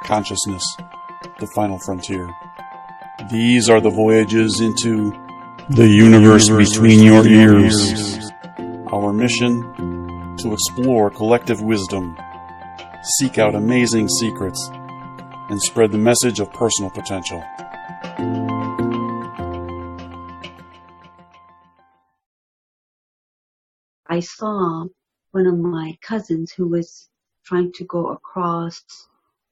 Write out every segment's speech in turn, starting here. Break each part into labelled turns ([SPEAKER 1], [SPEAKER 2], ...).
[SPEAKER 1] consciousness, the final frontier. These are the voyages into the universe between your ears. Our mission: to explore collective wisdom, seek out amazing secrets, and spread the message of personal potential.
[SPEAKER 2] I saw one of my cousins who was trying to go across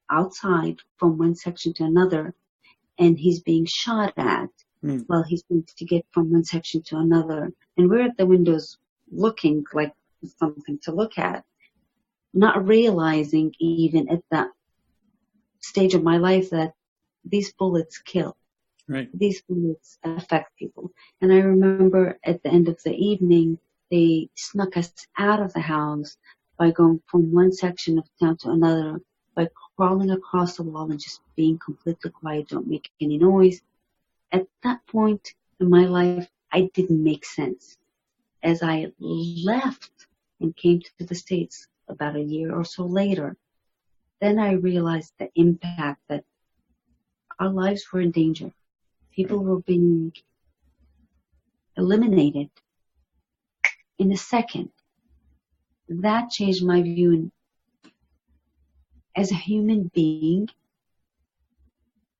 [SPEAKER 2] outside from one section to another, and he's being shot at while he's going to get from one section to another. And we're at the windows looking like something to look at, not realizing even at that stage of my life that these bullets kill.
[SPEAKER 1] Right.
[SPEAKER 2] These bullets affect people. And I remember at the end of the evening, they snuck us out of the house by going from one section of town to another, by crawling across the wall and just being completely quiet, don't make any noise. At that point in my life, I didn't make sense. As I left and came to the States about a year or so later, then I realized the impact that our lives were in danger. People were being eliminated in a second. That changed my view. As a human being,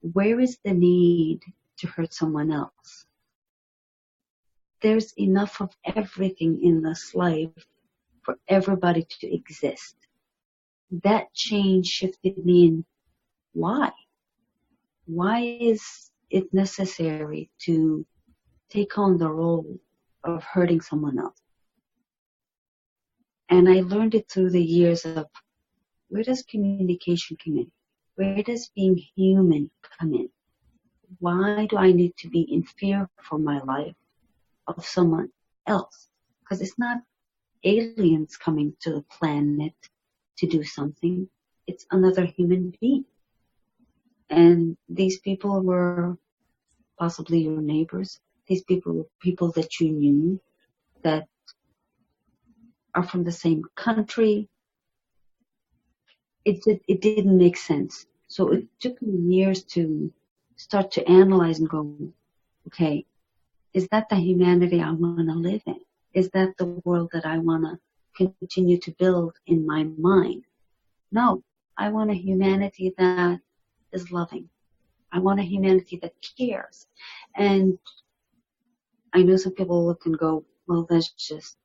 [SPEAKER 2] where is the need to hurt someone else? There's enough of everything in this life for everybody to exist. That change shifted me in why? Why is it necessary to take on the role of hurting someone else? And I learned it through the years of, where does communication come in? Where does being human come in? Why do I need to be in fear for my life of someone else? Because it's not aliens coming to the planet to do something. It's another human being. And these people were possibly your neighbors. These people were people that you knew, that are from the same country. It didn't make sense. So it took me years to start to analyze and go, okay, is that the humanity I want to live in? Is that the world that I want to continue to build in my mind? No, I want a humanity that is loving. I want a humanity that cares. And I know some people look and go, well, that's just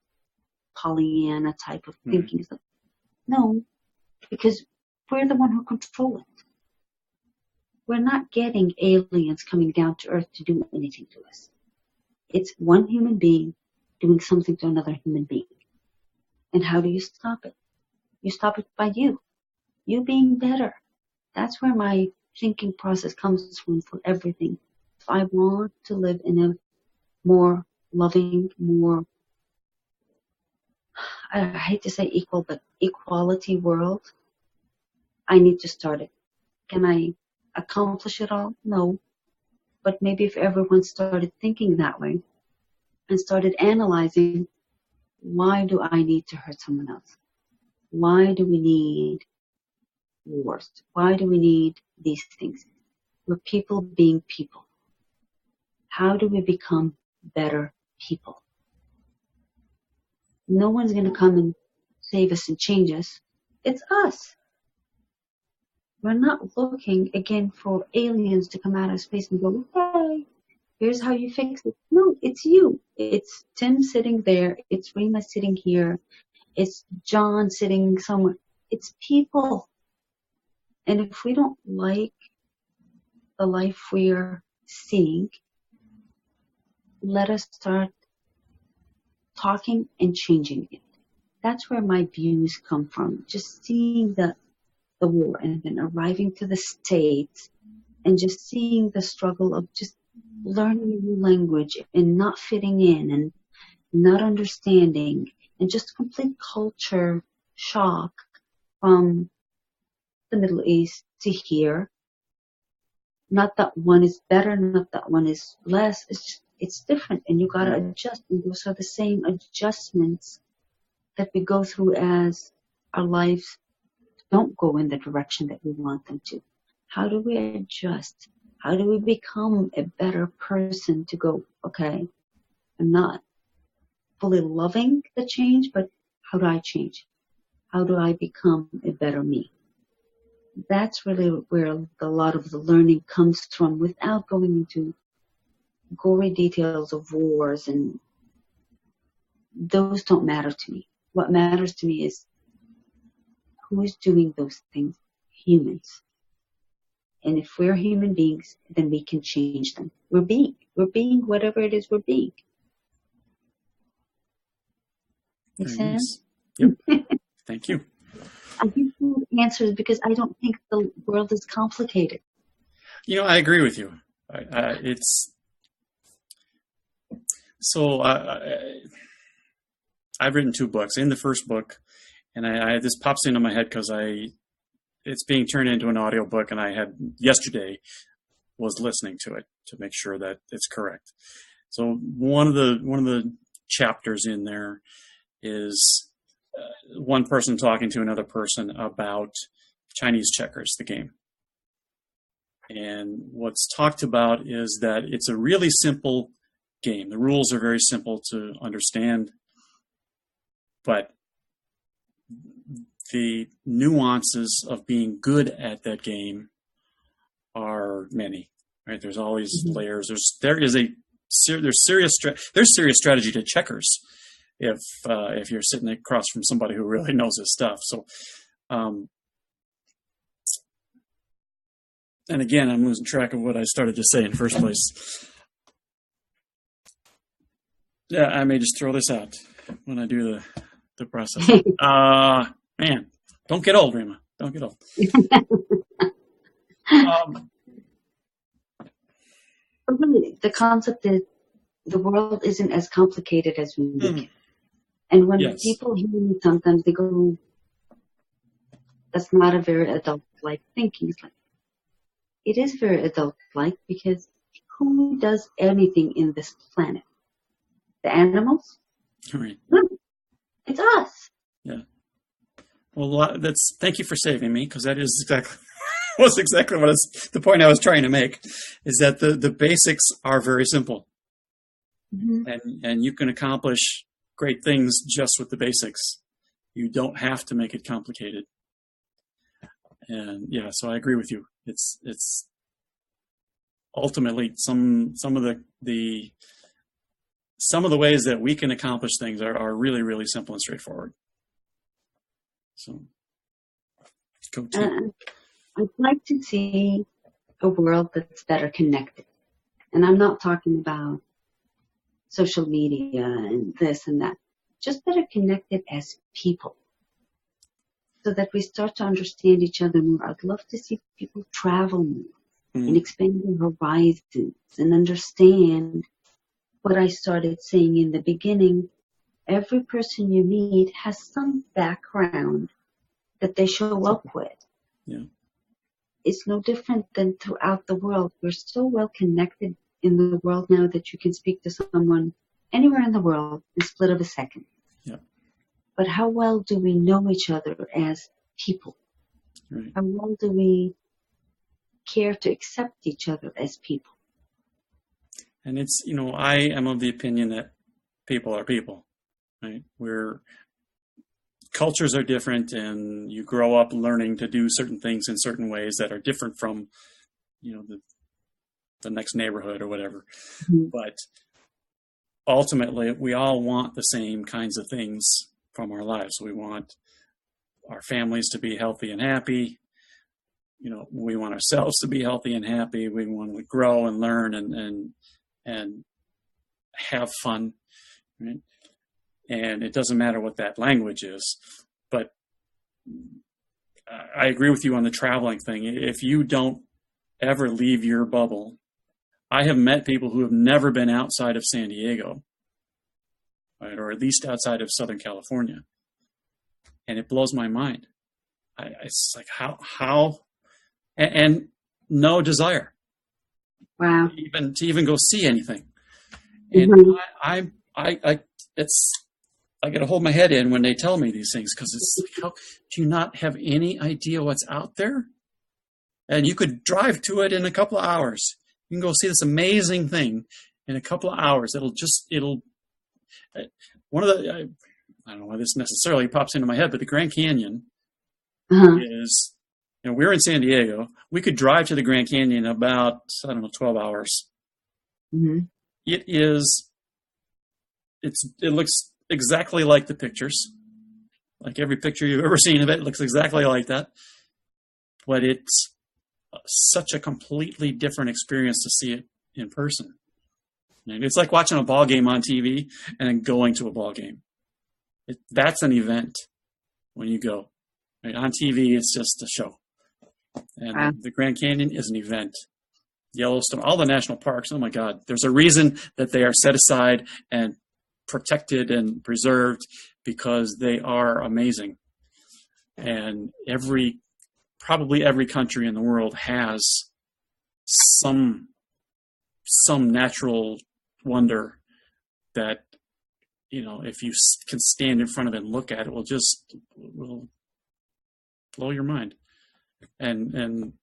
[SPEAKER 2] Pollyanna type of thinking. No, because we're the one who control it. We're not getting aliens coming down to Earth to do anything to us. It's one human being doing something to another human being. And how do you stop it? You stop it by you being better. That's where my thinking process comes from for everything. If I want to live in a more loving, more, I hate to say equal, but equality world, I need to start it. Can I accomplish it all? No. But maybe if everyone started thinking that way and started analyzing, why do I need to hurt someone else? Why do we need wars? Why do we need these things? We're people being people. How do we become better people? No one's going to come and save us and change us. It's us. We're not looking, again, for aliens to come out of space and go, okay, here's how you fix it. No, it's you. It's Tim sitting there. It's Rima sitting here. It's John sitting somewhere. It's people. And if we don't like the life we're seeing, let us start talking and changing it. That's where my views come from. Just seeing the war and then arriving to the States and just seeing the struggle of just learning a new language and not fitting in and not understanding and just complete culture shock from the Middle East to here. Not that one is better, not that one is less. It's just, it's different and you gotta adjust. And those are the same adjustments that we go through as our lives don't go in the direction that we want them to. How do we adjust? How do we become a better person to go, okay, I'm not fully loving the change, but how do I change? How do I become a better me? That's really where a lot of the learning comes from, without going into gory details of wars, and those don't matter to me. What matters to me is who is doing those things? Humans. And if we're human beings, then we can change them. We're being whatever it is we're being. Make sense?
[SPEAKER 3] Yep. Thank you.
[SPEAKER 2] I think the answer is because I don't think the world is complicated.
[SPEAKER 3] I agree with you. I've written 2 books. In the first book, and this pops into my head because it's being turned into an audiobook, and I had yesterday was listening to it to make sure that it's correct. So one of the chapters in there is one person talking to another person about Chinese checkers, the game. And what's talked about is that it's a really simple game. The rules are very simple to understand, but the nuances of being good at that game are many. Right? There's all these layers. There's serious strategy to checkers if you're sitting across from somebody who really knows his stuff. So, and again, I'm losing track of what I started to say in the first place. Yeah, I may just throw this out when I do the process. Man, don't get old, Rima. Don't get old.
[SPEAKER 2] Really, the concept is the world isn't as complicated as we make it. And when people hear me, sometimes they go, that's not a very adult-like thinking. It's like, it is very adult-like, because who does anything in this planet? The animals?
[SPEAKER 3] Right.
[SPEAKER 2] No, it's us.
[SPEAKER 3] Yeah. Well, thank you for saving me, because that is exactly the point I was trying to make, is that the basics are very simple. And you can accomplish great things just with the basics. You don't have to make it complicated. And so I agree with you. It's ultimately some of the ways that we can accomplish things are really, really simple and straightforward. So go to.
[SPEAKER 2] I'd like to see a world that's better connected. And I'm not talking about social media and this and that. Just better connected as people, so that we start to understand each other more. I'd love to see people travel more and expand their horizons and understand what I started saying in the beginning. Every person you meet has some background that they show up with.
[SPEAKER 3] Yeah.
[SPEAKER 2] It's no different than throughout the world. We're so well connected in the world now that you can speak to someone anywhere in the world in a split of a second.
[SPEAKER 3] Yeah.
[SPEAKER 2] But how well do we know each other as people?
[SPEAKER 3] Right.
[SPEAKER 2] How well do we care to accept each other as people?
[SPEAKER 3] And it's, I am of the opinion that people are people, right? Cultures are different, and you grow up learning to do certain things in certain ways that are different from, the next neighborhood or whatever. But ultimately, we all want the same kinds of things from our lives. We want our families to be healthy and happy. We want ourselves to be healthy and happy. We want to grow and learn and have fun, right? And it doesn't matter what that language is. But I agree with you on the traveling thing. If you don't ever leave your bubble, I have met people who have never been outside of San Diego, right, or at least outside of Southern California, and it blows my mind. It's like how, and no desire,
[SPEAKER 2] Wow,
[SPEAKER 3] to even go see anything. And I got to hold my head in when they tell me these things, because it's like, how do you not have any idea what's out there? And you could drive to it in a couple of hours. You can go see this amazing thing in a couple of hours. One of the, I don't know why this necessarily pops into my head, but the Grand Canyon is, we're in San Diego. We could drive to the Grand Canyon in about, 12 hours.
[SPEAKER 2] Mm-hmm.
[SPEAKER 3] It looks exactly like the pictures. Like every picture you've ever seen of it looks exactly like that. But it's such a completely different experience to see it in person. And it's like watching a ball game on TV and then going to a ball game. That's an event when you go. Right? On TV, it's just a show. And the Grand Canyon is an event. Yellowstone, all the national parks, oh my God, there's a reason that they are set aside and protected and preserved, because they are amazing. And probably every country in the world has some natural wonder that, if you can stand in front of it and look at it, will blow your mind. And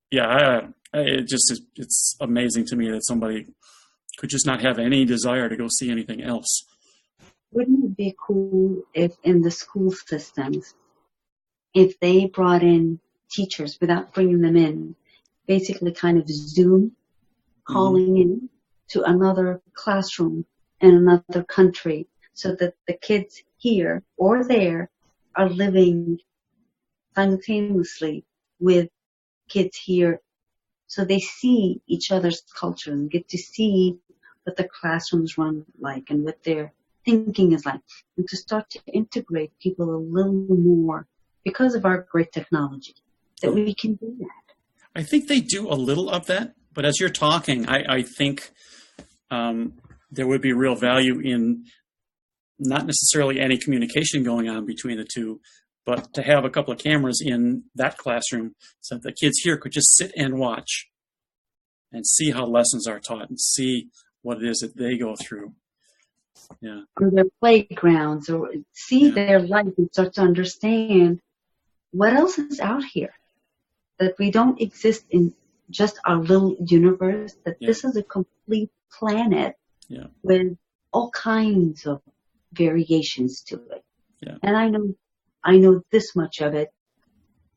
[SPEAKER 3] yeah, it's amazing to me that somebody could just not have any desire to go see anything else.
[SPEAKER 2] Wouldn't it be cool if in the school systems, if they brought in teachers without bringing them in, basically kind of Zoom calling in to another classroom in another country, so that the kids here or there are living simultaneously with kids here, so they see each other's culture and get to see what the classrooms run like and what their thinking is like, and to start to integrate people a little more, because of our great technology, that we can do that.
[SPEAKER 3] I think they do a little of that, but as you're talking, I think there would be real value in not necessarily any communication going on between the two, but to have a couple of cameras in that classroom so that the kids here could just sit and watch and see how lessons are taught and see what it is that they go through. Yeah.
[SPEAKER 2] Or their playgrounds, or see their life and start to understand what else is out here. That we don't exist in just our little universe, that this is a complete planet with all kinds of variations to it.
[SPEAKER 3] Yeah.
[SPEAKER 2] And I know this much of it,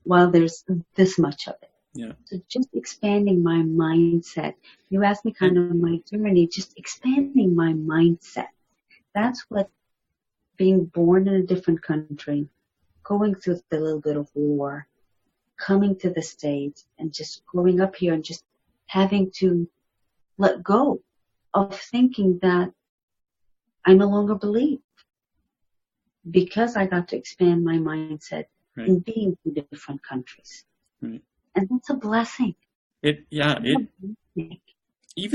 [SPEAKER 2] while there's this much of it.
[SPEAKER 3] Yeah.
[SPEAKER 2] So just expanding my mindset. You asked me kind of my journey, just expanding my mindset. That's what being born in a different country, going through a little bit of war, coming to the States, and just growing up here and just having to let go of thinking that I no longer believe, because I got to expand my mindset in being in different countries.
[SPEAKER 3] Right.
[SPEAKER 2] And that's a blessing.
[SPEAKER 3] Even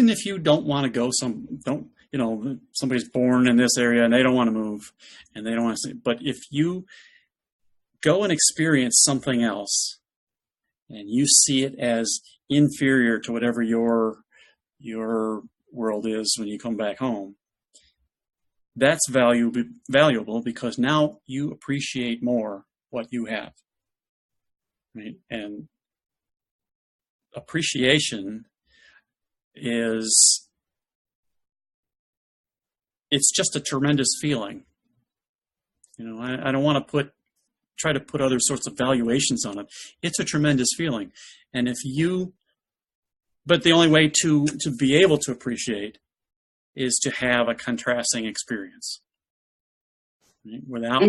[SPEAKER 3] if you don't want to go somebody's born in this area and they don't want to move and they don't want to see, but if you go and experience something else and you see it as inferior to whatever your world is when you come back home, that's valuable, because now you appreciate more what you have. Right? And appreciation it's just a tremendous feeling. I don't want to try to put other sorts of valuations on it. It's a tremendous feeling. And but the only way to be able to appreciate is to have a contrasting experience. Right? Without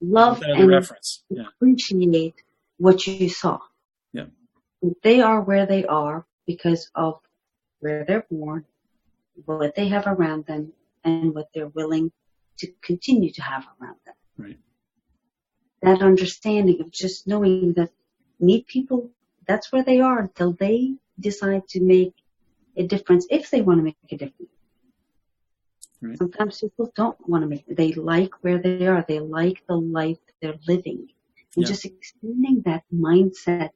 [SPEAKER 2] love and
[SPEAKER 3] reference.
[SPEAKER 2] appreciate what you saw.
[SPEAKER 3] Yeah.
[SPEAKER 2] They are where they are because of where they're born, what they have around them, and what they're willing to continue to have around them.
[SPEAKER 3] Right.
[SPEAKER 2] That understanding of just knowing that meet people, that's where they are until they decide to make a difference, if they want to make a difference.
[SPEAKER 3] Right.
[SPEAKER 2] Sometimes people don't want to make it. They like where they are. They like the life they're living. And just expanding that mindset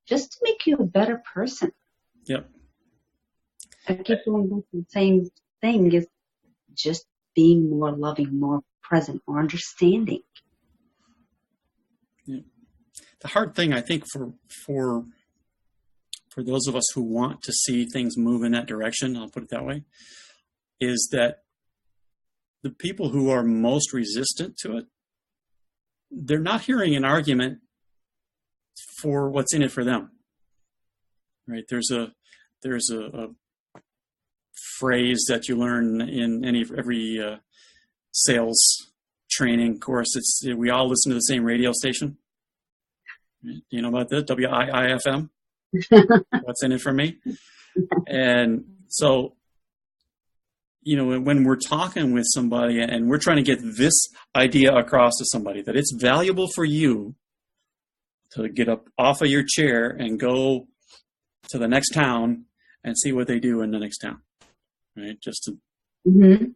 [SPEAKER 2] just to make you a better person.
[SPEAKER 3] Yep.
[SPEAKER 2] I keep going back to the same thing, is just being more loving, more present, more understanding.
[SPEAKER 3] Yeah. the hard thing, I think, for those of us who want to see things move in that direction, I'll put it that way, is that the people who are most resistant to it, they're not hearing an argument for what's in it for them. Right? There's a phrase that you learn in every sales training course. We all listen to the same radio station. You know about that? WIIFM. What's in it for me? And so, when we're talking with somebody and we're trying to get this idea across to somebody, that it's valuable for you to get up off of your chair and go to the next town and see what they do in the next town, right? Just to,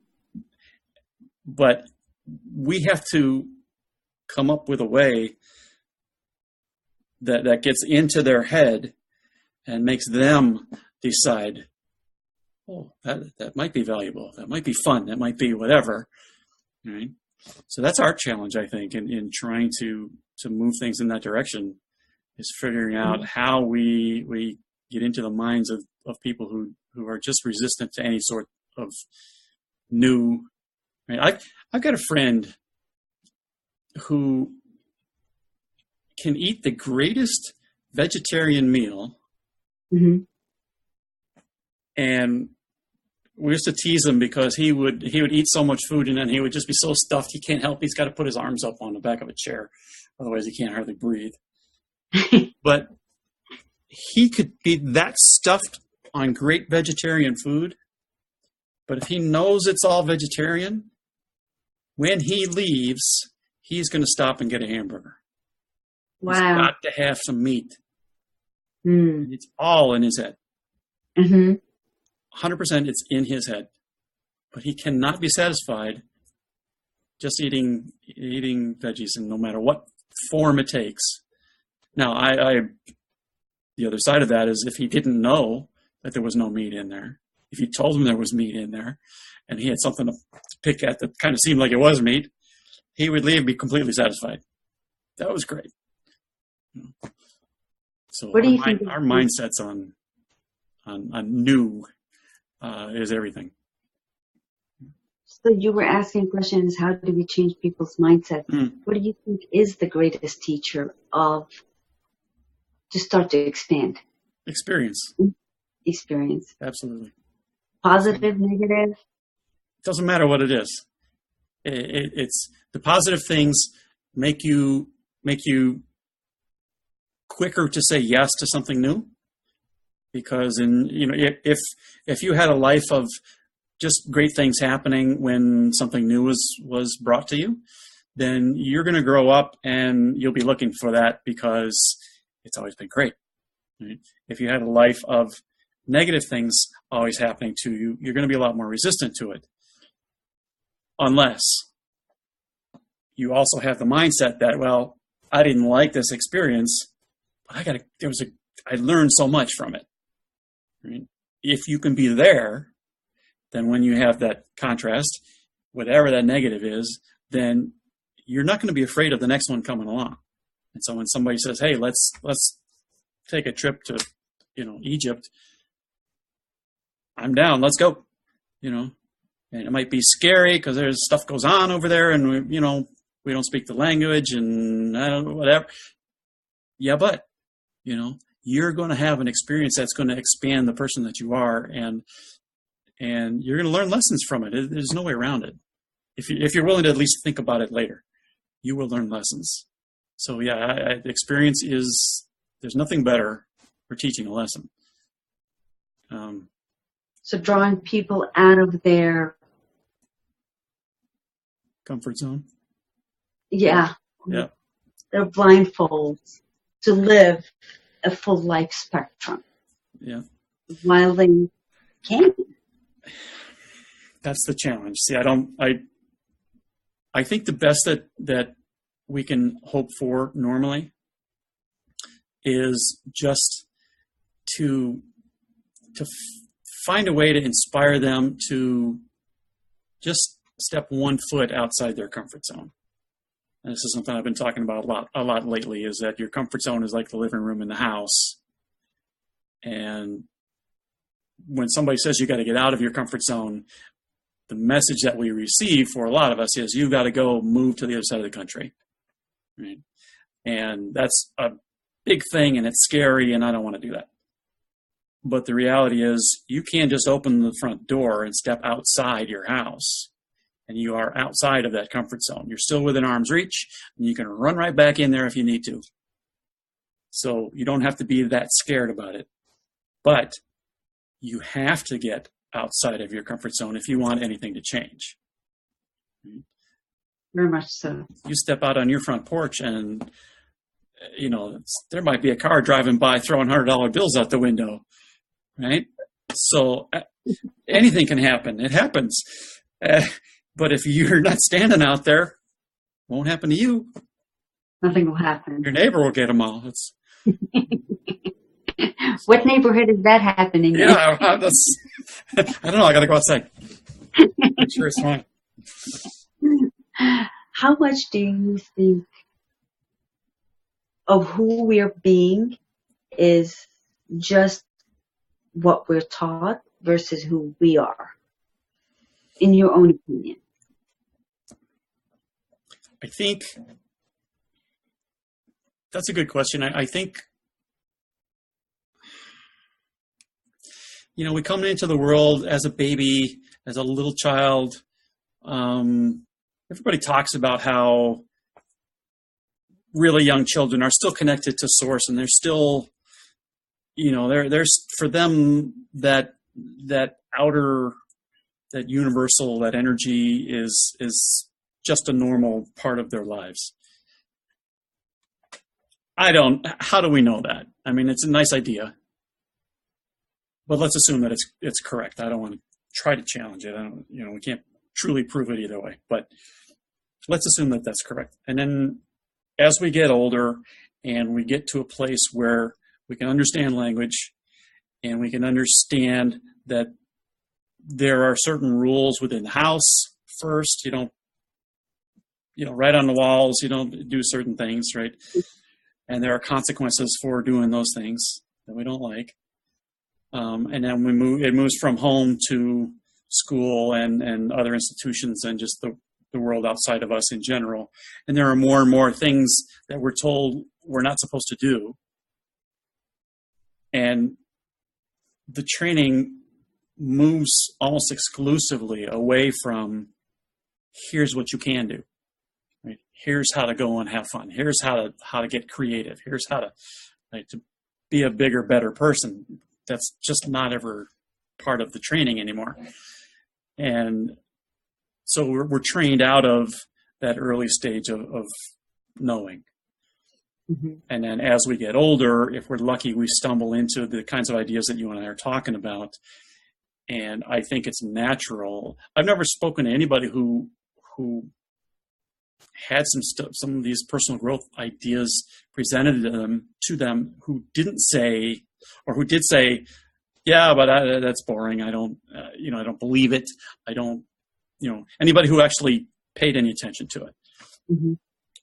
[SPEAKER 3] but we have to come up with a way that gets into their head and makes them decide, oh, that might be valuable, that might be fun, that might be whatever, right? So that's our challenge, I think, in trying to move things in that direction, is figuring out how we get into the minds of people who are just resistant to any sort of new. Right? I've got a friend who can eat the greatest vegetarian meal, and we used to tease him because he would eat so much food and then he would just be so stuffed he can't help. He's got to put his arms up on the back of a chair, otherwise he can't hardly breathe. But he could be that stuffed on great vegetarian food, but if he knows it's all vegetarian, when he leaves, he's going to stop and get a hamburger.
[SPEAKER 2] Wow.
[SPEAKER 3] He's got to have some meat. It's all in his head. 100% it's in his head. But he cannot be satisfied just eating veggies, and no matter what form it takes. Now, the other side of that is if he didn't know that there was no meat in there, if you told him there was meat in there, and he had something to pick at that kind of seemed like it was meat, he would leave and be completely satisfied. That was great. So
[SPEAKER 2] what do you think
[SPEAKER 3] our mindsets on new is everything.
[SPEAKER 2] So you were asking questions, how do we change people's mindsets? What do you think is the greatest teacher to start to expand?
[SPEAKER 3] Experience. Absolutely.
[SPEAKER 2] Positive, negative?
[SPEAKER 3] It doesn't matter what it is. It's the positive things make you quicker to say yes to something new, because if you had a life of just great things happening when something new was brought to you, then you're going to grow up and you'll be looking for that because it's always been great. Right? If you had a life of negative things always happening to you, you're going to be a lot more resistant to it. Unless you also have the mindset that, well, I didn't like this experience, but I learned so much from it. Right? If you can be there, then when you have that contrast, whatever that negative is, then you're not going to be afraid of the next one coming along. And so when somebody says, hey, let's take a trip to, Egypt, I'm down, let's go, and it might be scary because there's stuff goes on over there and we don't speak the language and I don't know, whatever. Yeah, but, you're going to have an experience that's going to expand the person that you are, and you're going to learn lessons from it. There's no way around it. If you're willing to at least think about it later, you will learn lessons. So yeah, experience there's nothing better for teaching a lesson.
[SPEAKER 2] So drawing people out of their
[SPEAKER 3] comfort zone.
[SPEAKER 2] Yeah.
[SPEAKER 3] Yeah.
[SPEAKER 2] Their blindfolds to live a full life spectrum.
[SPEAKER 3] Yeah.
[SPEAKER 2] While they can.
[SPEAKER 3] That's the challenge. See, I think the best that we can hope for normally is just to find a way to inspire them to just step one foot outside their comfort zone. and this is something I've been talking about a lot lately, is that your comfort zone is like the living room in the house. And when somebody says you got to get out of your comfort zone, the message that we receive for a lot of us is you got to go move to the other side of the country. Right? And that's a big thing, and it's scary, and I don't want to do that. But the reality is you can't just open the front door and step outside your house, and you are outside of that comfort zone. You're still within arm's reach, and you can run right back in there if you need to. So you don't have to be that scared about it. But you have to get outside of your comfort zone if you want anything to change.
[SPEAKER 2] Very much so.
[SPEAKER 3] You step out on your front porch and, there might be a car driving by throwing $100 bills out the window, right? So anything can happen. It happens. But if you're not standing out there, it won't happen to you.
[SPEAKER 2] Nothing will happen.
[SPEAKER 3] Your neighbor will get them all.
[SPEAKER 2] What neighborhood is that happening in?
[SPEAKER 3] Yeah, I don't know. I got to go outside. Make sure it's fine.
[SPEAKER 2] How much do you think of who we're being is just what we're taught versus who we are, in your own opinion?
[SPEAKER 3] I think that's a good question. I think, we come into the world as a baby, as a little child. Everybody talks about how really young children are still connected to source, and they're still, there's for them that outer, that universal, that energy is just a normal part of their lives. How do we know that? I mean, it's a nice idea, but let's assume that it's correct. I don't want to try to challenge it. We can't truly prove it either way, but let's assume that that's correct. And then as we get older and we get to a place where we can understand language and we can understand that there are certain rules within the house first, you don't, write on the walls, you don't do certain things, right? And there are consequences for doing those things that we don't like. And then it moves from home to school and other institutions and just the world outside of us in general. And there are more and more things that we're told we're not supposed to do. And the training moves almost exclusively away from here's what you can do. Right? Here's how to go and have fun. Here's how to get creative. Here's how to be a bigger, better person. That's just not ever part of the training anymore. And so we're trained out of that early stage of knowing. Mm-hmm. And then as we get older, if we're lucky, we stumble into the kinds of ideas that you and I are talking about. And I think it's natural. I've never spoken to anybody who had some of these personal growth ideas presented to them who didn't say, or who did say, yeah, but that's boring. I don't believe it. I don't, anybody who actually paid any attention to it. Mm-hmm.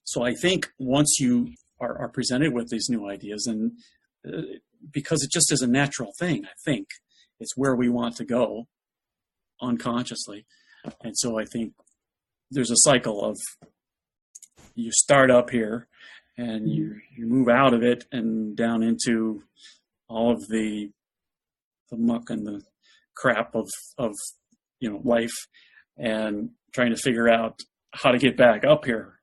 [SPEAKER 3] So I think once you are presented with these new ideas, and because it just is a natural thing, I think it's where we want to go unconsciously. And so I think there's a cycle of you start up here and you move out of it and down into all of the muck and the crap of life, and trying to figure out how to get back up here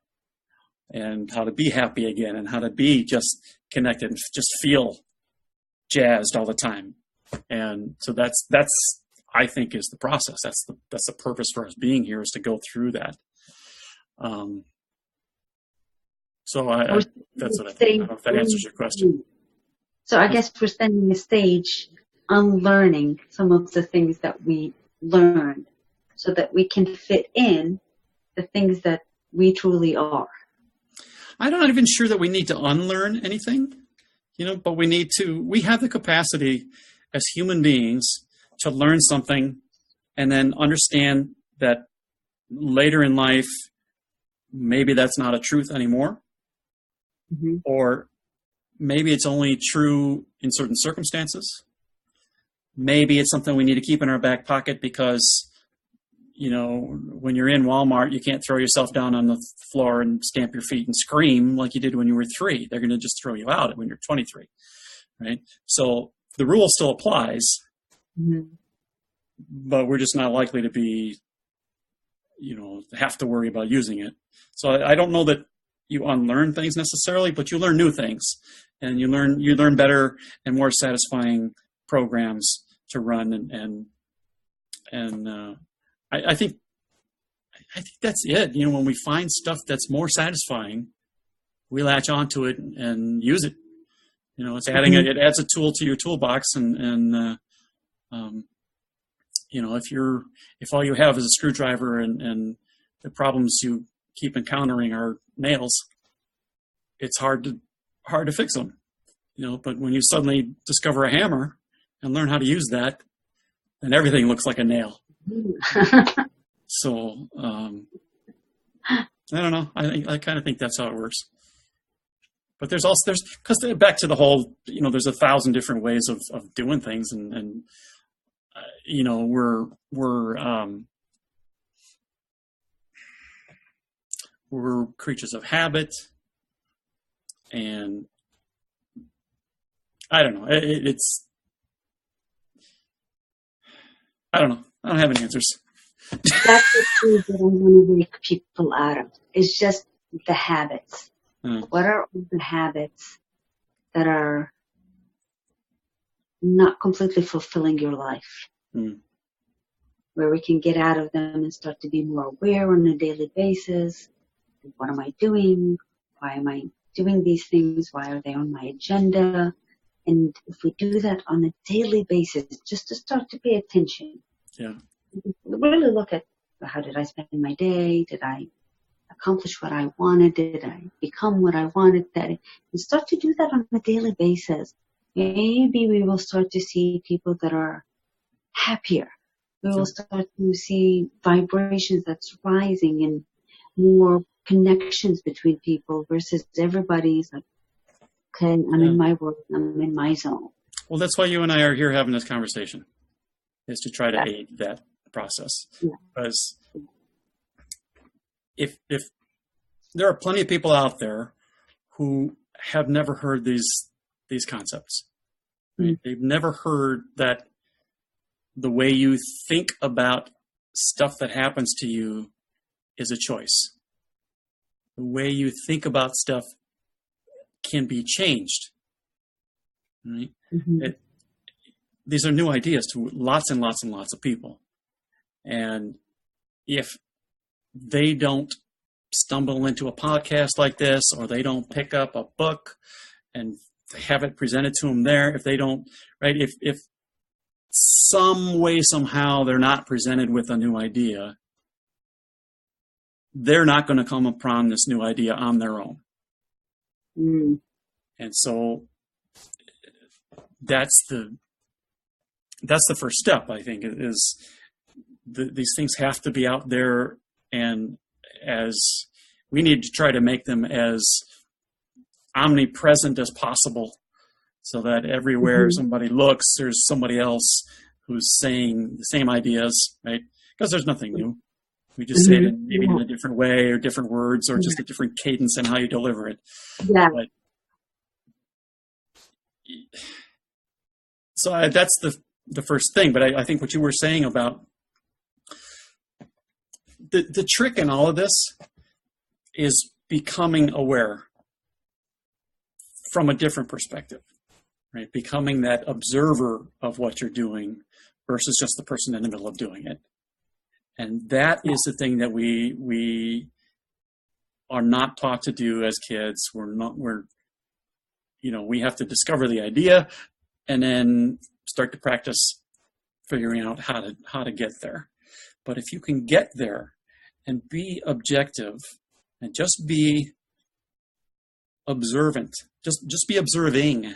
[SPEAKER 3] and how to be happy again and how to be just connected and just feel jazzed all the time. And so that's I think is the process. That's the purpose for us being here, is to go through that. So that's what I think. I don't know if that answers your question.
[SPEAKER 2] So I guess we're spending a stage unlearning some of the things that we learned so that we can fit in the things that we truly are.
[SPEAKER 3] I'm not even sure that we need to unlearn anything, but we have the capacity as human beings to learn something and then understand that later in life maybe that's not a truth anymore, or maybe it's only true in certain circumstances. Maybe it's something we need to keep in our back pocket because, you know, when you're in Walmart, you can't throw yourself down on the floor and stamp your feet and scream like you did when you were 3. They're going to just throw you out when you're 23, right? So the rule still applies, but we're just not likely to be, you know, have to worry about using it. So I don't know that you unlearn things necessarily, but you learn new things, and you learn better and more satisfying programs to run, and I think that's it. You know, when we find stuff that's more satisfying, we latch onto it and use it. You know, it's it adds a tool to your toolbox, and you know, if all you have is a screwdriver and the problems you keep encountering are nails, it's hard to fix them. You know, but when you suddenly discover a hammer and learn how to use that, then everything looks like a nail. So I don't know. I kind of think that's how it works. But there's because back to the whole, you know, there's 1,000 different ways of doing things, and you know, we're creatures of habit, and I don't know. It's I don't know. I don't have any answers.
[SPEAKER 2] That's the thing that I'm going to wake people out of. It's just the habits. What are all the habits that are not completely fulfilling your life? Where we can get out of them and start to be more aware on a daily basis. What am I doing? Why am I doing these things? Why are they on my agenda? And if we do that on a daily basis, just to start to pay attention, really look at, how did I spend my day? Did I accomplish what I wanted? Did I become what I wanted? And start to do that on a daily basis. Maybe we will start to see people that are happier. We will start to see vibrations that's rising and more connections between people versus everybody's like, okay, I'm in my world, I'm in my zone.
[SPEAKER 3] Well, that's why you and I are here having this conversation, is to try to aid that process. Because if there are plenty of people out there who have never heard these concepts, right? They've never heard that the way you think about stuff that happens to you is a choice. The way you think about stuff can be changed. Right? These are new ideas to lots and lots and lots of people. And if they don't stumble into a podcast like this, or they don't pick up a book and have it presented to them there, if they don't, right, if some way, somehow they're not presented with a new idea, they're not going to come upon this new idea on their own. And so that's the first step, I think, is these things have to be out there, and as we need to try to make them as omnipresent as possible, so that everywhere somebody looks, there's somebody else who's saying the same ideas, right? Because there's nothing new. We just say it maybe in a different way, or different words, or just a different cadence in how you deliver it. But, so that's the first thing. But I think what you were saying about the trick in all of this is becoming aware from a different perspective, right? Becoming that observer of what you're doing versus just the person in the middle of doing it. And that is the thing that we are not taught to do as kids. We have to discover the idea and then start to practice figuring out how to get there. But if you can get there and be objective and just be observant, just be observing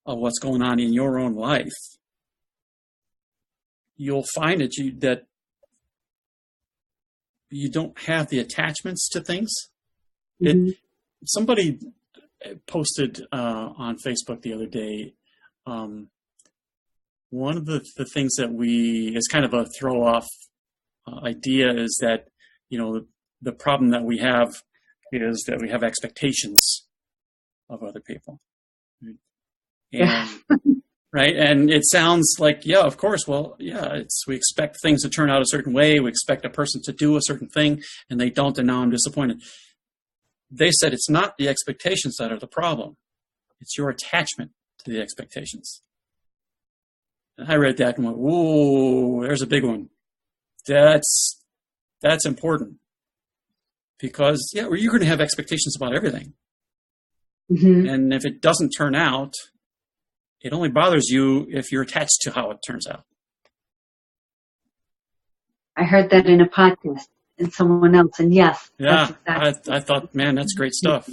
[SPEAKER 3] of what's going on in your own life, you'll find that you don't have the attachments to things.
[SPEAKER 2] Mm-hmm.
[SPEAKER 3] Somebody posted on Facebook the other day, one of the things that is kind of a throw off idea is that, the problem that we have is that we have expectations of other people. And, right. And it sounds like, yeah, of course. Well, yeah, we expect things to turn out a certain way. We expect a person to do a certain thing and they don't. And now I'm disappointed. They said it's not the expectations that are the problem. It's your attachment to the expectations. And I read that and went, whoa, there's a big one. That's important. Because, yeah, you're going to have expectations about everything.
[SPEAKER 2] Mm-hmm.
[SPEAKER 3] And if it doesn't turn out, it only bothers you if you're attached to how it turns out.
[SPEAKER 2] I heard that in a podcast and someone else, and yes.
[SPEAKER 3] Yeah,
[SPEAKER 2] that's exactly.
[SPEAKER 3] I thought, man, that's great stuff.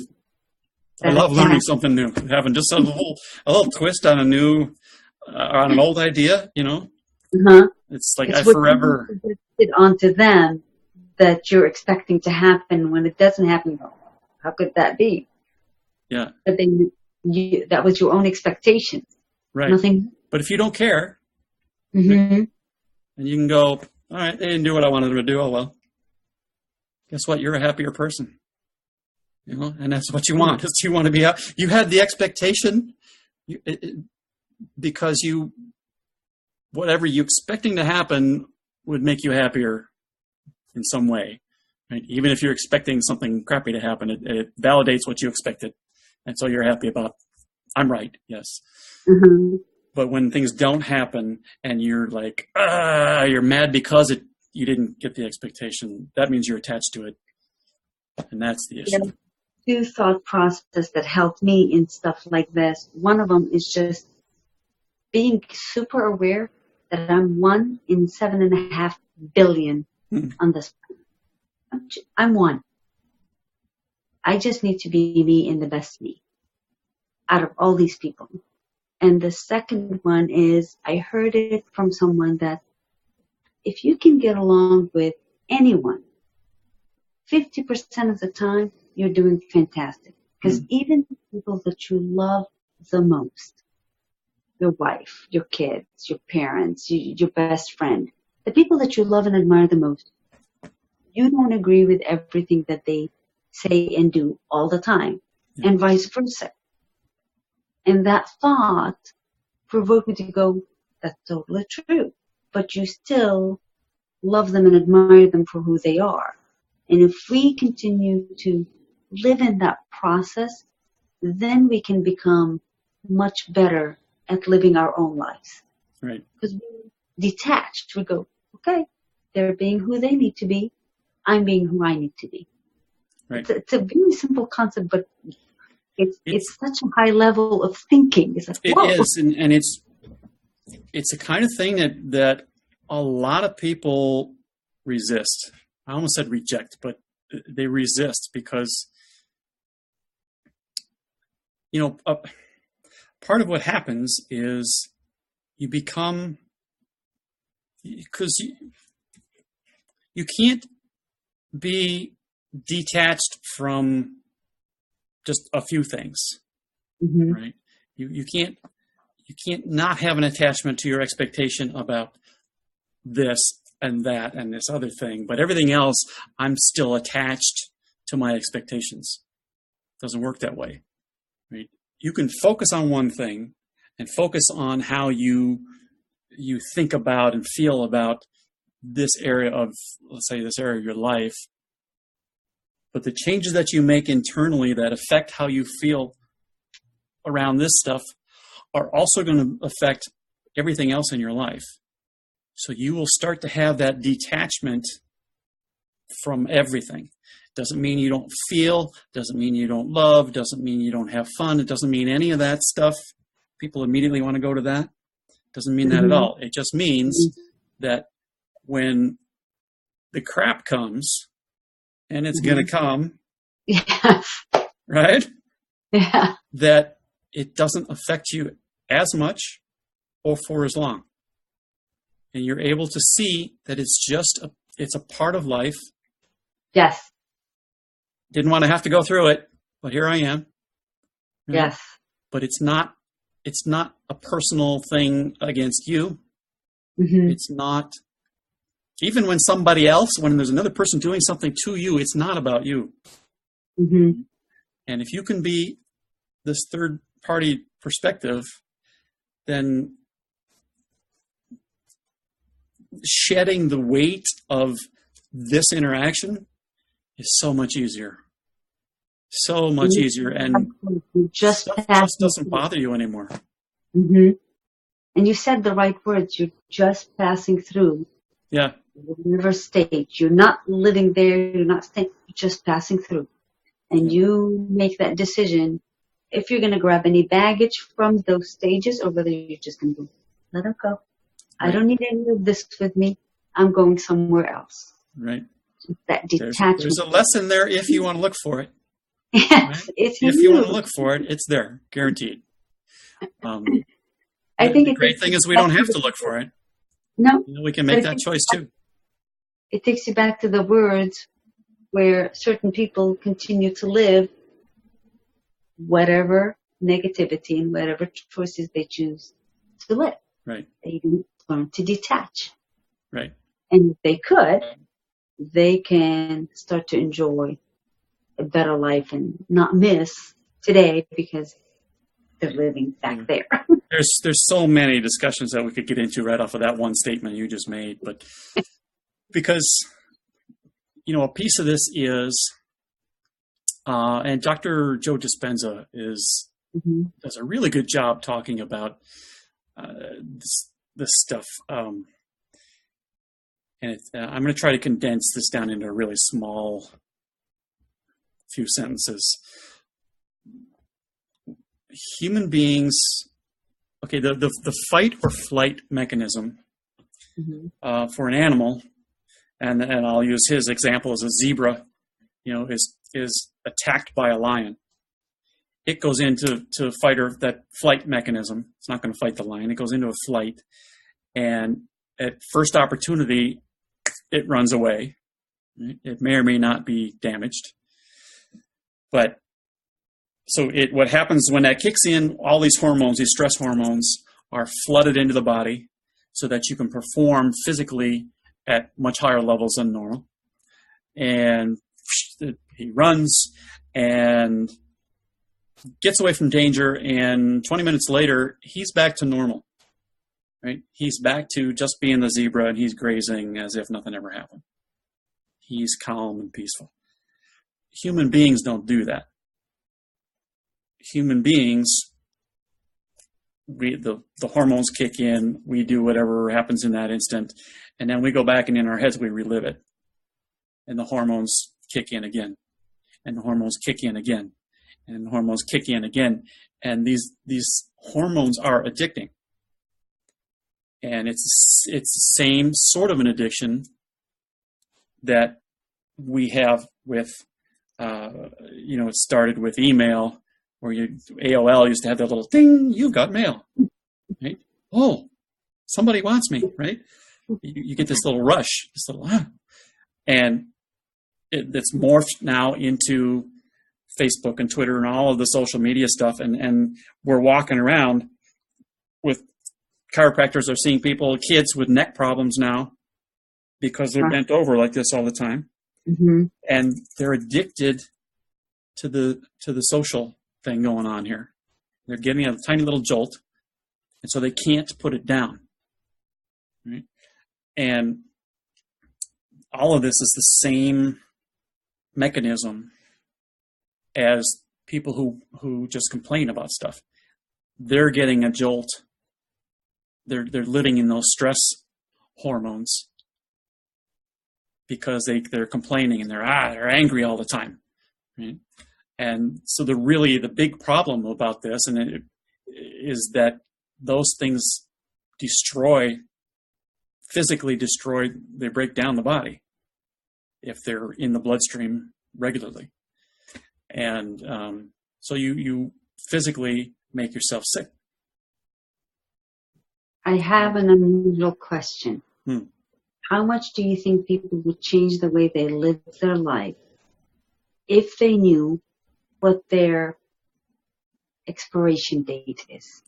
[SPEAKER 3] I love learning something new, having just a little twist on on an old idea,
[SPEAKER 2] Uh-huh.
[SPEAKER 3] It's like
[SPEAKER 2] It's
[SPEAKER 3] I forever
[SPEAKER 2] it onto them that you're expecting to happen. When it doesn't happen, how could that be?
[SPEAKER 3] Yeah.
[SPEAKER 2] But then that was your own expectation.
[SPEAKER 3] Right.
[SPEAKER 2] Nothing.
[SPEAKER 3] But if you don't care,
[SPEAKER 2] Mm-hmm.
[SPEAKER 3] and you can go, all right, they didn't do what I wanted them to do. Oh, well, guess what? You're a happier person. And that's what you want. Is you want to be out. You had the expectation because whatever you expecting to happen would make you happier in some way. Right? Even if you're expecting something crappy to happen, it validates what you expected. And so you're happy about, I'm right, yes.
[SPEAKER 2] Mm-hmm.
[SPEAKER 3] But when things don't happen and you're like, you're mad because you didn't get the expectation, that means you're attached to it. And that's the issue.
[SPEAKER 2] Yeah. 2 thought process that helped me in stuff like this. One of them is just being super aware that I'm 1 in 7.5 billion on this planet. I'm 1. I just need to be me and the best me out of all these people. And the second one is I heard it from someone that if you can get along with anyone, 50% of the time, you're doing fantastic. Because even the people that you love the most, your wife, your kids, your parents, your best friend, the people that you love and admire the most, you don't agree with everything that they say and do all the time, and vice versa. And that thought provoked me to go, that's totally true. But you still love them and admire them for who they are. And if we continue to live in that process, then we can become much better at living our own lives.
[SPEAKER 3] Right.
[SPEAKER 2] Because we're detached. We go, okay, they're being who they need to be. I'm being who I need to be.
[SPEAKER 3] Right.
[SPEAKER 2] It's a very simple concept, but it's such a high level of thinking. It's like, whoa.
[SPEAKER 3] It is, and it's the kind of thing that a lot of people resist. I almost said reject, but they resist because, part of what happens is you become, because you can't be detached from just a few things,
[SPEAKER 2] Mm-hmm.
[SPEAKER 3] right? You can't not have an attachment to your expectation about this and that and this other thing, but everything else, I'm still attached to my expectations. It doesn't work that way, right? You can focus on one thing and focus on how you think about and feel about this area of, let's say, this area of your life. But the changes that you make internally that affect how you feel around this stuff are also going to affect everything else in your life. So you will start to have that detachment from everything. Doesn't mean you don't feel, doesn't mean you don't love, doesn't mean you don't have fun. It doesn't mean any of that stuff. People immediately want to go to that. Doesn't mean that at all. It just means that when the crap comes, and it's going to come,
[SPEAKER 2] Yes.
[SPEAKER 3] right?
[SPEAKER 2] Yeah.
[SPEAKER 3] That it doesn't affect you as much or for as long. And you're able to see that it's a part of life,
[SPEAKER 2] Yes.
[SPEAKER 3] Didn't want to have to go through it, but here I am. Right?
[SPEAKER 2] Yes.
[SPEAKER 3] But it's not a personal thing against you.
[SPEAKER 2] Mm-hmm.
[SPEAKER 3] It's not, even when somebody else, when there's another person doing something to you, it's not about you.
[SPEAKER 2] Mm-hmm.
[SPEAKER 3] And if you can be this third party perspective, then shedding the weight of this interaction is so much easier. So much easier. And stuff just doesn't bother you anymore.
[SPEAKER 2] Mm-hmm. And you said the right words. You're just passing through.
[SPEAKER 3] Yeah.
[SPEAKER 2] Whatever state. You're not living there. You're not staying. You're just passing through. And you make that decision if you're going to grab any baggage from those stages or whether you're just going to let it go. Right. I don't need any of this with me. I'm going somewhere else.
[SPEAKER 3] Right.
[SPEAKER 2] That detachment.
[SPEAKER 3] There's a lesson there if you want to look for it.
[SPEAKER 2] Yes,
[SPEAKER 3] right?
[SPEAKER 2] It's
[SPEAKER 3] if you want to look for it, it's there, guaranteed.
[SPEAKER 2] I think
[SPEAKER 3] the great thing is we don't have to look for it.
[SPEAKER 2] No.
[SPEAKER 3] We can make that choice too.
[SPEAKER 2] It takes you back to the words where certain people continue to live whatever negativity and whatever choices they choose to live.
[SPEAKER 3] Right.
[SPEAKER 2] They learn to detach.
[SPEAKER 3] Right.
[SPEAKER 2] And if they could, they can start to enjoy a better life and not miss today because they're living back there.
[SPEAKER 3] There's so many discussions that we could get into right off of that one statement you just made, but because a piece of this is, and Dr. Joe Dispenza does a really good job talking about this stuff. And I'm going to try to condense this down into a really small few sentences. Human beings, okay, the fight or flight mechanism for an animal, and I'll use his example as a zebra, is attacked by a lion. It goes into that flight mechanism. It's not going to fight the lion. It goes into a flight, and at first opportunity, it runs away. It may or may not be damaged, but so what happens when that kicks in, all these hormones, these stress hormones, are flooded into the body so that you can perform physically at much higher levels than normal. And he runs and gets away from danger, and 20 minutes later, he's back to normal. Right? He's back to just being the zebra, and he's grazing as if nothing ever happened. He's calm and peaceful. Human beings don't do that. Human beings, the hormones kick in, we do whatever happens in that instant, and then we go back and in our heads we relive it. And the hormones kick in again. And the hormones kick in again. And the hormones kick in again. And these hormones are addicting. And it's the same sort of an addiction that we have with, it started with email, where AOL used to have that little ding, you got mail, right? Oh, somebody wants me, right? You get this little rush, and it's morphed now into Facebook and Twitter and all of the social media stuff, and we're walking around with chiropractors are seeing kids with neck problems now because they're bent over like this all the time, and they're addicted to the social thing going on here. They're getting a tiny little jolt, and so they can't put it down. Right? And all of this is the same mechanism as people who just complain about stuff. They're getting a jolt. They're living in those stress hormones because they're complaining and they're angry all the time. Right? And so the big problem about this is that those things physically destroy, they break down the body if they're in the bloodstream regularly. And so you physically make yourself sick.
[SPEAKER 2] I have an unusual question. How much do you think people would change the way they live their life if they knew what their expiration date is?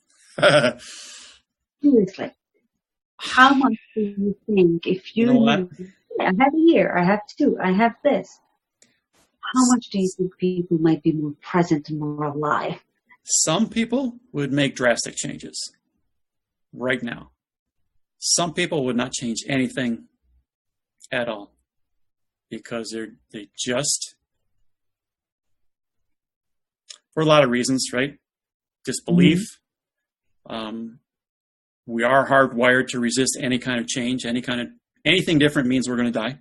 [SPEAKER 2] Seriously. How much do you think if you
[SPEAKER 3] know what?
[SPEAKER 2] knew, I have a year, I have two, I have this. How much do you think people might be more present and more alive?
[SPEAKER 3] Some people would make drastic changes right now. Some people would not change anything at all because they just, for a lot of reasons, right? Disbelief. We are hardwired to resist any kind of change, anything different means we're going to die,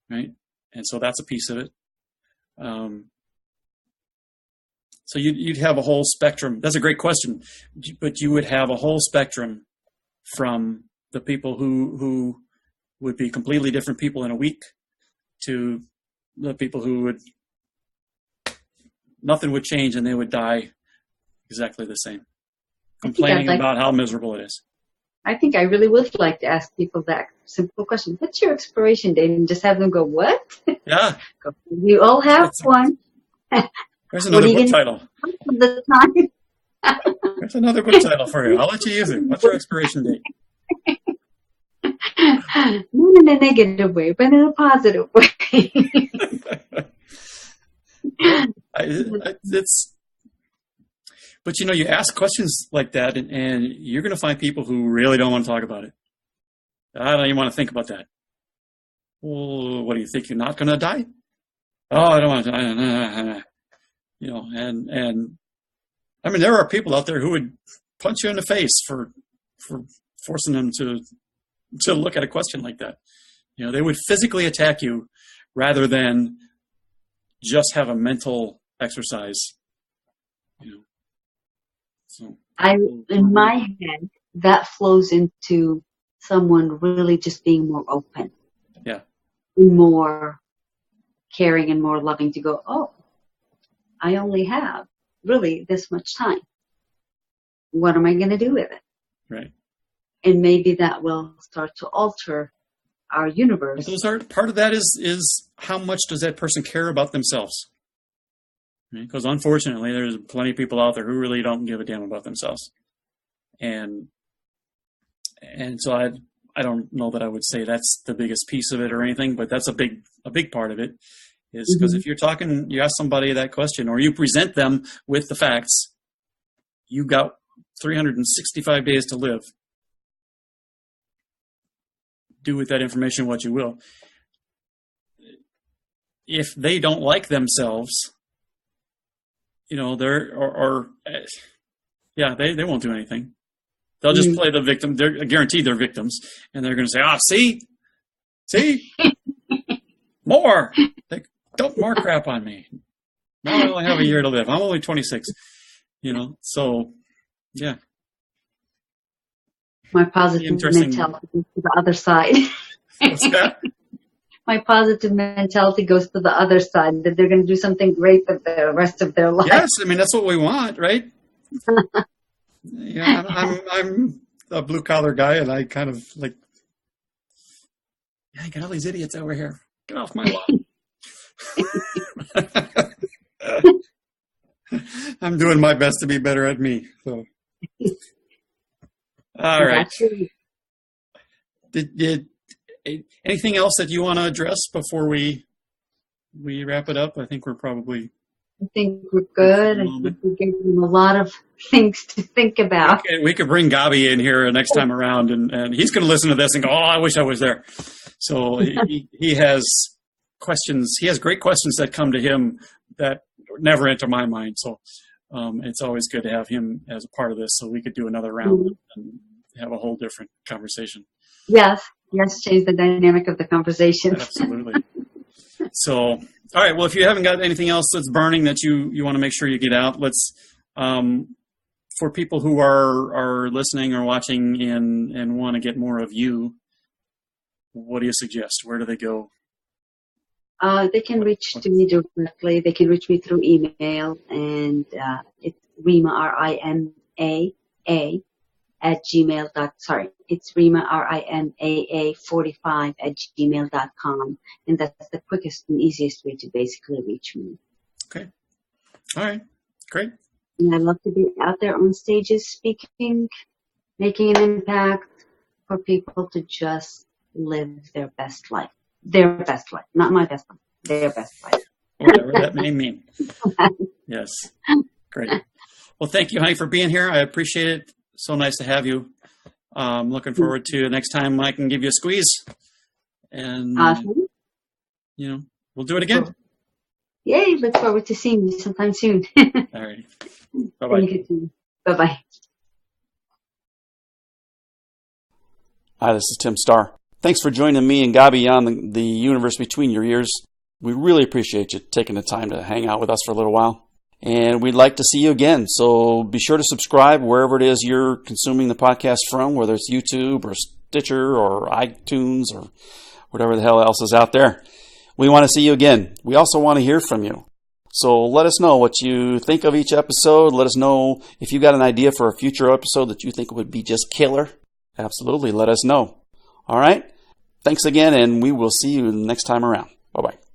[SPEAKER 3] right? And so that's a piece of it. So you'd have a whole spectrum. That's a great question, but you would have a whole spectrum from the people who would be completely different people in a week to the people who would, nothing would change and they would die exactly the same, complaining about how miserable it is.
[SPEAKER 2] I think I really would like to ask people that simple question. What's your expiration date? And just have them go, what?
[SPEAKER 3] Yeah.
[SPEAKER 2] You all have one.
[SPEAKER 3] There's another book title.
[SPEAKER 2] The time?
[SPEAKER 3] There's another book title for you. I'll let you use it. What's your expiration date?
[SPEAKER 2] Not in a negative way, but in a positive way.
[SPEAKER 3] But you ask questions like that, and you're going to find people who really don't want to talk about it. I don't even want to think about that. Well, what do you think? You're not going to die? Oh, I don't want to. And I mean, there are people out there who would punch you in the face for forcing them to look at a question like that. They would physically attack you rather than just have a mental exercise. So
[SPEAKER 2] in my head, that flows into someone really just being more open.
[SPEAKER 3] Yeah.
[SPEAKER 2] More caring and more loving to go, oh, I only have really this much time. What am I going to do with it?
[SPEAKER 3] Right.
[SPEAKER 2] And maybe that will start to alter our universe.
[SPEAKER 3] Part of that is how much does that person care about themselves? Because unfortunately, there's plenty of people out there who really don't give a damn about themselves. And so I don't know that I would say that's the biggest piece of it or anything, but that's a big part of it. Is because if you ask somebody that question or you present them with the facts, you got 365 days to live. Do with that information what you will. If they don't like themselves, they won't do anything. They'll just play the victim. They're guaranteed they're victims, and they're going to say, see, more. They dump more crap on me. Now I only have a year to live. I'm only 26. So yeah.
[SPEAKER 2] My positive mentality goes to the other side.
[SPEAKER 3] What's that?
[SPEAKER 2] My positive mentality goes to the other side, that they're going to do something great for the rest of their life.
[SPEAKER 3] Yes, I mean, that's what we want, right? I'm a blue-collar guy, and I kind of like, I got all these idiots over here. Get off my lawn. I'm doing my best to be better at me. So, all right. Did anything else that you want to address before we wrap it up? I think we're good.
[SPEAKER 2] I think we gave them a lot of things to think about.
[SPEAKER 3] We could bring Gabi in here next time around, and he's going to listen to this and go, "Oh, I wish I was there." So he has questions. He has great questions that come to him that never enter my mind. So it's always good to have him as a part of this, so we could do another round and have a whole different conversation.
[SPEAKER 2] Yes, change the dynamic of the conversation.
[SPEAKER 3] Absolutely. So, all right. Well, if you haven't got anything else that's burning that you want to make sure you get out, let's for people who are listening or watching and want to get more of you, what do you suggest? Where do they go?
[SPEAKER 2] They can reach to me directly. They can reach me through email, and it's Rima, Rima, at it's Rima, RIMAA 45 at gmail.com. And that's the quickest and easiest way to basically reach me.
[SPEAKER 3] Okay. All right. Great.
[SPEAKER 2] And I love to be out there on stages speaking, making an impact for people to just live their best life. Their best life. Not my best life. Their best life.
[SPEAKER 3] Whatever that may mean. Yes. Great. Well, thank you, honey, for being here. I appreciate it. So nice to have you. Looking forward to next time I can give you a squeeze. And,
[SPEAKER 2] Awesome.
[SPEAKER 3] We'll do it again.
[SPEAKER 2] Yay. Look forward to seeing you sometime soon.
[SPEAKER 3] All right. Bye-bye.
[SPEAKER 2] Bye-bye.
[SPEAKER 1] Hi, this is Tim Starr. Thanks for joining me and Gabi on the universe between your ears. We really appreciate you taking the time to hang out with us for a little while. And we'd like to see you again. So be sure to subscribe wherever it is you're consuming the podcast from, whether it's YouTube or Stitcher or iTunes or whatever the hell else is out there. We want to see you again. We also want to hear from you. So let us know what you think of each episode. Let us know if you got an idea for a future episode that you think would be just killer. Absolutely, let us know. All right? Thanks again, and we will see you next time around. Bye-bye.